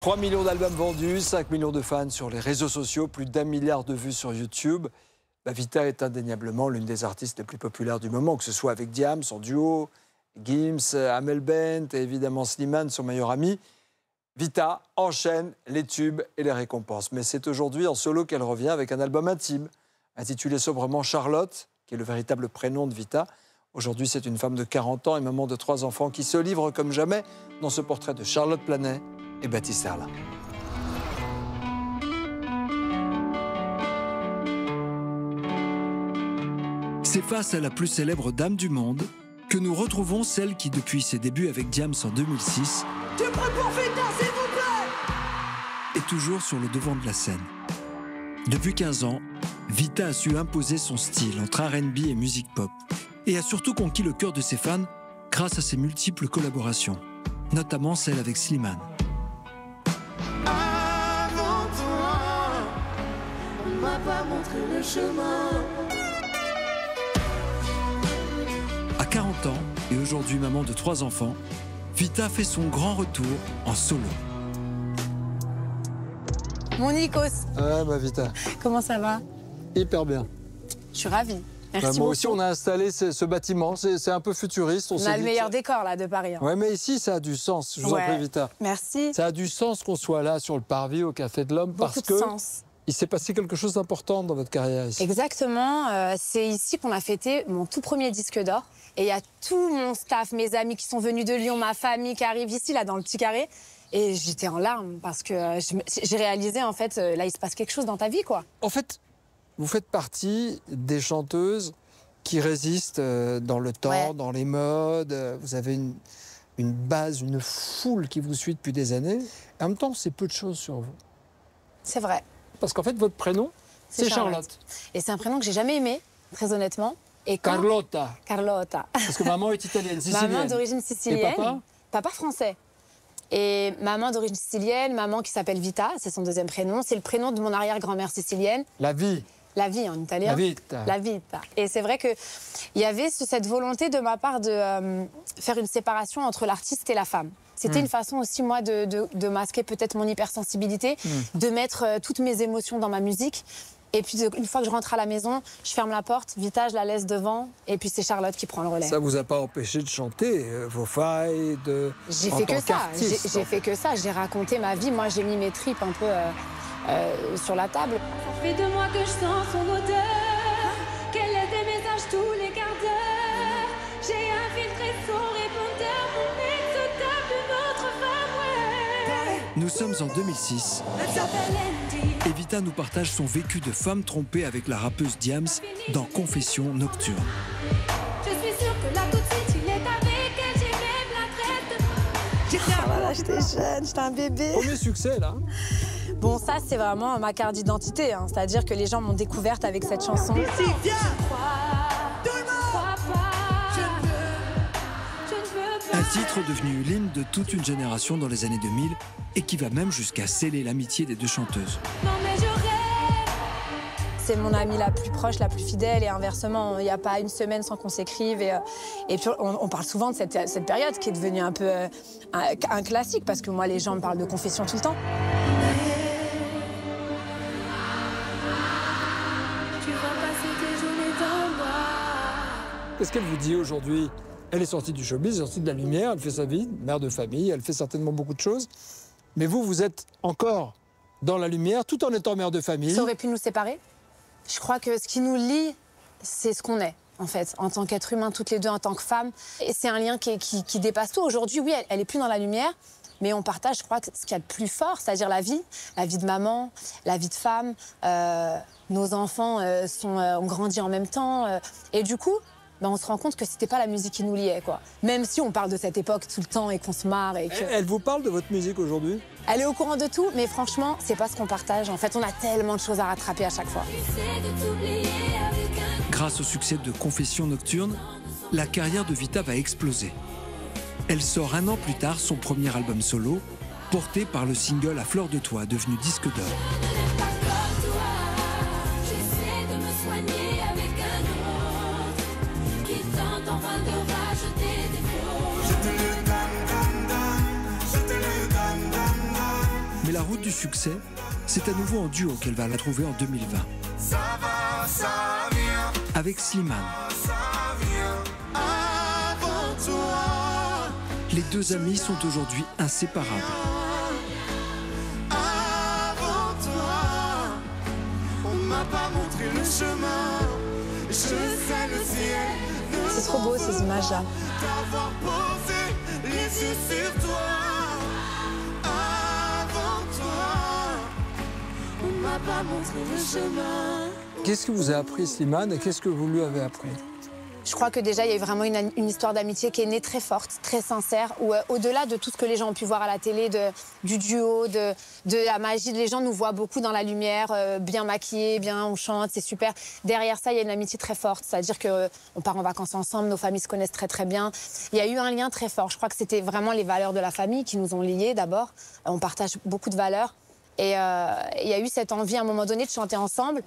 3 millions d'albums vendus, 5 millions de fans sur les réseaux sociaux, plus d'1 milliard de vues sur YouTube. Vita est indéniablement l'une des artistes les plus populaires du moment, que ce soit avec Diams, son duo, Gims, Amel Bent et évidemment Slimane, son meilleur ami. Vita enchaîne les tubes et les récompenses. Mais c'est aujourd'hui en solo qu'elle revient avec un album intime, intitulé sobrement Charlotte, qui est le véritable prénom de Vita. Aujourd'hui, c'est une femme de 40 ans et maman de 3 enfants qui se livre comme jamais dans ce portrait de Charlotte Planet et Baptiste Herlin. C'est face à la plus célèbre dame du monde que nous retrouvons celle qui, depuis ses débuts avec Diams en 2006, tu prends pour Vita, s'il vous plaît, est toujours sur le devant de la scène. Depuis 15 ans, Vita a su imposer son style entre R&B et musique pop et a surtout conquis le cœur de ses fans grâce à ses multiples collaborations, notamment celle avec Slimane. Avant toi, on m'a pas montré le chemin. À 40 ans et aujourd'hui maman de 3 enfants, Vita fait son grand retour en solo. Mon Nikos. Ah bah Vita. Comment ça va? Hyper bien. Je suis ravie. Merci Moi beaucoup. aussi, on a installé ce bâtiment. C'est un peu futuriste. On a le meilleur décor là de Paris. Ouais, mais ici, ça a du sens. Je vous en prie, Vita. Merci. Ça a du sens qu'on soit là sur le parvis au Café de l'Homme parce que il s'est passé quelque chose d'important dans votre carrière ici. Exactement. C'est ici qu'on a fêté mon tout premier disque d'or. Et il y a tout mon staff, mes amis qui sont venus de Lyon, ma famille qui arrive ici, là, dans le petit carré. Et j'étais en larmes parce que j'ai réalisé, en fait, là, il se passe quelque chose dans ta vie, quoi. En fait, vous faites partie des chanteuses qui résistent dans le temps, dans les modes. Vous avez une base, une foule qui vous suit depuis des années. En même temps, c'est peu de choses sur vous. C'est vrai. Parce qu'en fait, votre prénom, c'est Charlotte. Et c'est un prénom que j'ai jamais aimé, très honnêtement. Et Carlotta. Carlotta. Parce que maman est italienne, sicilienne. Maman d'origine sicilienne. Et papa? Papa français. Et maman d'origine sicilienne, maman qui s'appelle Vita, c'est son deuxième prénom. C'est le prénom de mon arrière-grand-mère sicilienne. La vie. La vie en italien. La vita. La vita. Et c'est vrai qu'il y avait cette volonté de ma part de faire une séparation entre l'artiste et la femme. C'était une façon aussi, moi, de masquer peut-être mon hypersensibilité, de mettre toutes mes émotions dans ma musique. Et puis, une fois que je rentre à la maison, je ferme la porte, Vita, je la laisse devant, et puis c'est Charlotte qui prend le relais. Ça vous a pas empêché de chanter vos failles de... J'ai fait que ça. J'ai fait que ça. J'ai raconté ma vie. Moi, j'ai mis mes tripes un peu sur la table. Ça fait 2 mois que je sens son odeur, qu'elle laisse des messages tous les quarts d'heure. J'ai infiltré son répondeur, mon ex se tape une autre femme, ouais. Nous sommes en 2006. Elle s'appelle Andy. Et Vita nous partage son vécu de femme trompée avec la rappeuse Diams dans Confessions nocturnes. Je suis sûre que là tout de suite il est avec elle, j'ai même la traite. Voilà, j'étais jeune, j'étais un bébé. Premier succès, là. Bon, ça, c'est vraiment ma carte d'identité. Hein. C'est-à-dire que les gens m'ont découverte avec cette chanson. Ici, viens. Un titre devenu l'hymne de toute une génération dans les années 2000 et qui va même jusqu'à sceller l'amitié des deux chanteuses. Non mais je rêve. C'est mon amie la plus proche, la plus fidèle et inversement, il n'y a pas une semaine sans qu'on s'écrive. Et puis on parle souvent de cette période qui est devenue un peu un classique parce que moi, les gens me parlent de Confessions tout le temps. Tu vas passer tes journées dans moi. Qu'est-ce qu'elle vous dit aujourd'hui? Elle est sortie du showbiz, elle est sortie de la lumière, elle fait sa vie, mère de famille, elle fait certainement beaucoup de choses. Mais vous, vous êtes encore dans la lumière, tout en étant mère de famille. Ça aurait pu nous séparer. Je crois que ce qui nous lie, c'est ce qu'on est, en fait, en tant qu'être humain, toutes les deux, en tant que femmes. Et c'est un lien qui dépasse tout. Aujourd'hui, oui, elle est plus dans la lumière, mais on partage, je crois, ce qu'il y a de plus fort, c'est-à-dire la vie de maman, la vie de femme. Nos enfants ont grandi en même temps. Et du coup, on se rend compte que c'était pas la musique qui nous liait, quoi. Même si on parle de cette époque tout le temps et qu'on se marre et que... Elle vous parle de votre musique aujourd'hui? Elle est au courant de tout, mais franchement, c'est pas ce qu'on partage. En fait, on a tellement de choses à rattraper à chaque fois. Grâce au succès de Confessions nocturnes, la carrière de Vita va exploser. Elle sort 1 an plus tard son premier album solo, porté par le single À fleur de toi, devenu disque d'or. Mais la route du succès, c'est à nouveau en duo qu'elle va la trouver en 2020. Ça va, ça vient, Avec Slimane. ça vient. Avant toi, Les deux amis sont aujourd'hui inséparables. avant toi, on m'a pas montré le chemin. Je sais le ciel. C'est trop beau ces images-là. D'avoir posé les yeux sur toi. Avant toi, on m'a pas montré le chemin. Qu'est-ce que vous a appris Slimane et qu'est-ce que vous lui avez appris? Je crois que déjà, il y a eu vraiment une histoire d'amitié qui est née très forte, très sincère, où au-delà de tout ce que les gens ont pu voir à la télé, du duo, de la magie, les gens nous voient beaucoup dans la lumière, bien maquillés, bien, on chante, c'est super. Derrière ça, il y a une amitié très forte, c'est-à-dire qu'on part en vacances ensemble, nos familles se connaissent très très bien. Il y a eu un lien très fort. Je crois que c'était vraiment les valeurs de la famille qui nous ont liés d'abord. On partage beaucoup de valeurs. Et il y a eu cette envie à un moment donné de chanter ensemble.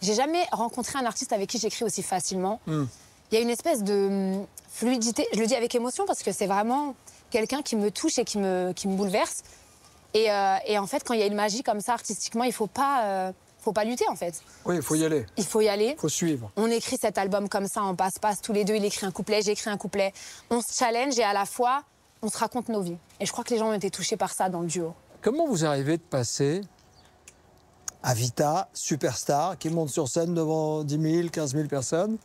J'ai jamais rencontré un artiste avec qui j'écris aussi facilement. Il y a une espèce de fluidité, je le dis avec émotion parce que c'est vraiment quelqu'un qui me touche et qui me bouleverse. Et en fait, quand il y a une magie comme ça artistiquement, il faut pas lutter en fait. Oui, il faut y aller. Il faut y aller. Il faut suivre. On écrit cet album comme ça, on passe tous les deux. Il écrit un couplet, j'écris un couplet. On se challenge et à la fois, on se raconte nos vies. Et je crois que les gens ont été touchés par ça dans le duo. Comment vous arrivez de passer à Vita, superstar, qui monte sur scène devant 10 000, 15 000 personnes,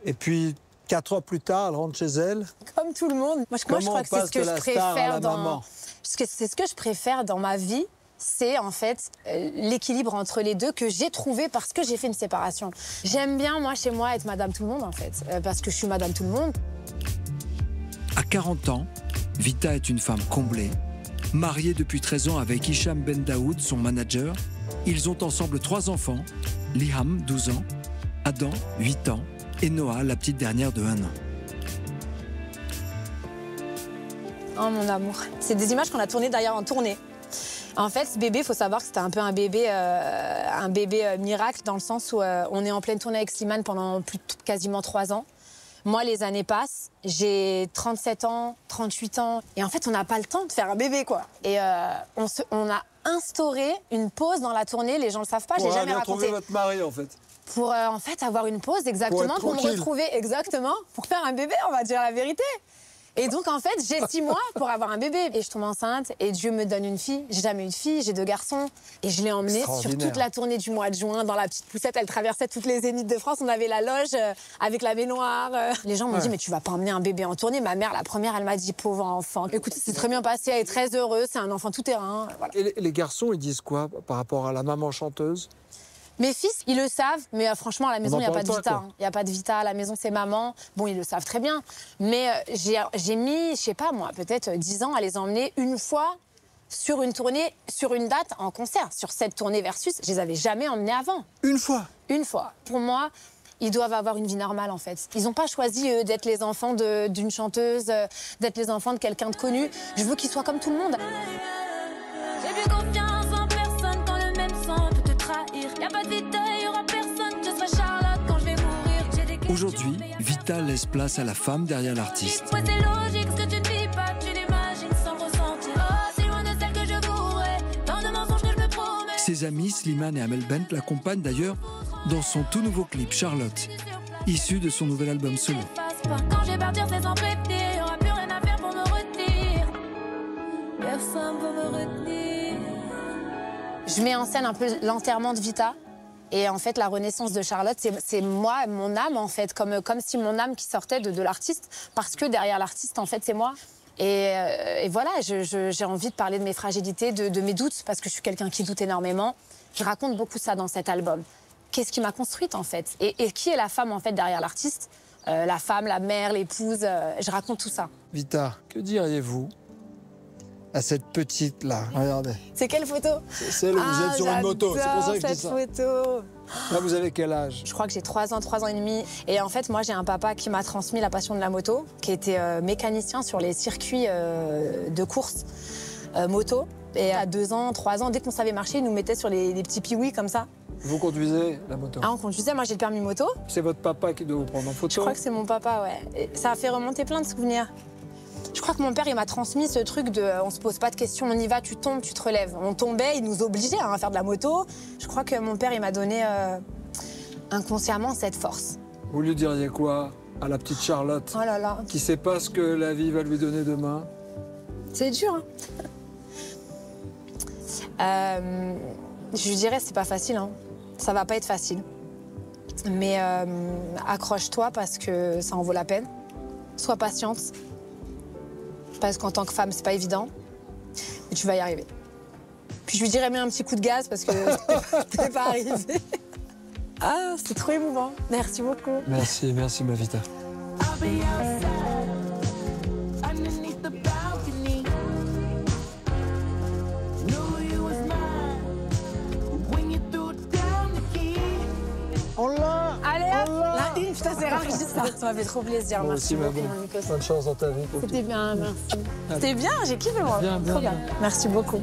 et puis 4 heures plus tard, elle rentre chez elle? Comme tout le monde. Moi, je crois que c'est ce que je préfère c'est ce que je préfère dans ma vie. C'est en fait l'équilibre entre les deux que j'ai trouvé parce que j'ai fait une séparation. J'aime bien, moi, chez moi, être Madame Tout le Monde, en fait, parce que je suis Madame Tout le Monde. À 40 ans, Vita est une femme comblée. Mariée depuis 13 ans avec Hicham Ben Daoud, son manager, ils ont ensemble 3 enfants, Liham, 12 ans, Adam, 8 ans, et Noah, la petite dernière de 1 an. Oh, mon amour. C'est des images qu'on a tournées d'ailleurs en tournée. En fait, ce bébé, il faut savoir que c'était un peu un bébé miracle, dans le sens où on est en pleine tournée avec Slimane pendant quasiment 3 ans. Moi, les années passent, j'ai 37 ans, 38 ans, et en fait, on n'a pas le temps de faire un bébé, quoi. Et on a instauré une pause dans la tournée, les gens ne le savent pas, je l'ai jamais raconté. Pour retrouver votre mari, en fait. Pour en fait avoir une pause, exactement, pour me retrouver, exactement, pour faire un bébé, on va dire la vérité. Et donc, en fait, j'ai 6 mois pour avoir un bébé. Et je tombe enceinte et Dieu me donne une fille. J'ai jamais eu de fille, j'ai 2 garçons. Et je l'ai emmenée sur toute la tournée du mois de juin, dans la petite poussette. Elle traversait toutes les zéniths de France. On avait la loge avec la baignoire. Les gens m'ont dit, mais tu vas pas emmener un bébé en tournée. Ma mère, la première, elle m'a dit, pauvre enfant. Écoute, c'est très bien passé, elle est très heureuse. C'est un enfant tout-terrain. Voilà. Et les garçons, ils disent quoi par rapport à la maman chanteuse? Mes fils, ils le savent, mais franchement, à la maison, il n'y a pas de Vita. Il n'y a pas de Vita, à la maison, c'est maman. Bon, ils le savent très bien. Mais j'ai mis, je sais pas moi, peut-être 10 ans à les emmener une fois sur une tournée, sur une date, en concert. Sur cette tournée Versus, je les avais jamais emmenés avant. Une fois? Une fois. Pour moi, ils doivent avoir une vie normale, en fait. Ils n'ont pas choisi d'être les enfants d'une chanteuse, d'être les enfants de quelqu'un de connu. Je veux qu'ils soient comme tout le monde. J'ai plus confiance en personne quand le même sang peut te trahir. Y'a pas de Vita, y'aura personne, je serai Charlotte quand je vais mourir. Aujourd'hui, Vita laisse place à la femme derrière l'artiste. Ouais, c'est logique ce que tu ne vis pas, tu l'imagines sans le ressentir. Oh, c'est loin de celle que je voudrais, tant de mensonges que je me promets. Ses amis Slimane et Amel Bent l'accompagnent d'ailleurs dans son tout nouveau clip Charlotte, issu de son nouvel album solo. Quand je vais partir, c'est sans prévenir, y'aura plus rien à faire pour me retenir. Personne pour me retenir. Je mets en scène un peu l'enterrement de Vita. Et en fait, la renaissance de Charlotte, c'est moi, mon âme, en fait, comme si mon âme qui sortait de l'artiste, parce que derrière l'artiste, en fait, c'est moi. Et voilà, j'ai envie de parler de mes fragilités, de mes doutes, parce que je suis quelqu'un qui doute énormément. Je raconte beaucoup ça dans cet album. Qu'est-ce qui m'a construite, en fait? Et qui est la femme, en fait, derrière l'artiste? La femme, la mère, l'épouse, je raconte tout ça. Vita, que diriez-vous à cette petite-là? Regardez. C'est quelle photo? C'est celle où vous êtes sur une moto, c'est pour ça que je dis ça. Cette photo. Là, vous avez quel âge? Je crois que j'ai 3 ans et demi. Et en fait, moi, j'ai un papa qui m'a transmis la passion de la moto, qui était mécanicien sur les circuits de course moto. Et à 2 ans, 3 ans, dès qu'on savait marcher, il nous mettait sur les petits piouis comme ça. Vous conduisez la moto? Ah, on conduisait, moi j'ai le permis moto. C'est votre papa qui doit vous prendre en photo? Je crois que c'est mon papa, ouais. Et ça a fait remonter plein de souvenirs. Je crois que mon père, il m'a transmis ce truc de on se pose pas de questions, on y va, tu tombes, tu te relèves. On tombait, il nous obligeait à faire de la moto. Je crois que mon père, il m'a donné inconsciemment cette force. Vous lui diriez quoi à la petite Charlotte Oh là là. qui sait pas ce que la vie va lui donner demain? C'est dur, hein. Je lui dirais, c'est pas facile, hein. Ça va pas être facile. Mais accroche-toi parce que ça en vaut la peine. Sois patiente. Parce qu'en tant que femme, c'est pas évident. Mais tu vas y arriver. Puis je lui dirais, mets un petit coup de gaz parce que t'es pas arrivé. Ah, c'était trop émouvant. Merci beaucoup. Merci, merci ma Vita. I'll be outside, underneath the balcony. Knew you was mine when you threw down the key. On l'a! Allez, hop, la une, putain, c'est rare que je dise ça. Ça m'a fait trop plaisir. Moi Merci aussi, ma beaucoup, bonne. mon Nikos. Bonne chance dans ta vie. pour tout. C'était bien, merci. C'était bien, j'ai kiffé, moi. Bien, bien, Trop bien. bien. Merci beaucoup.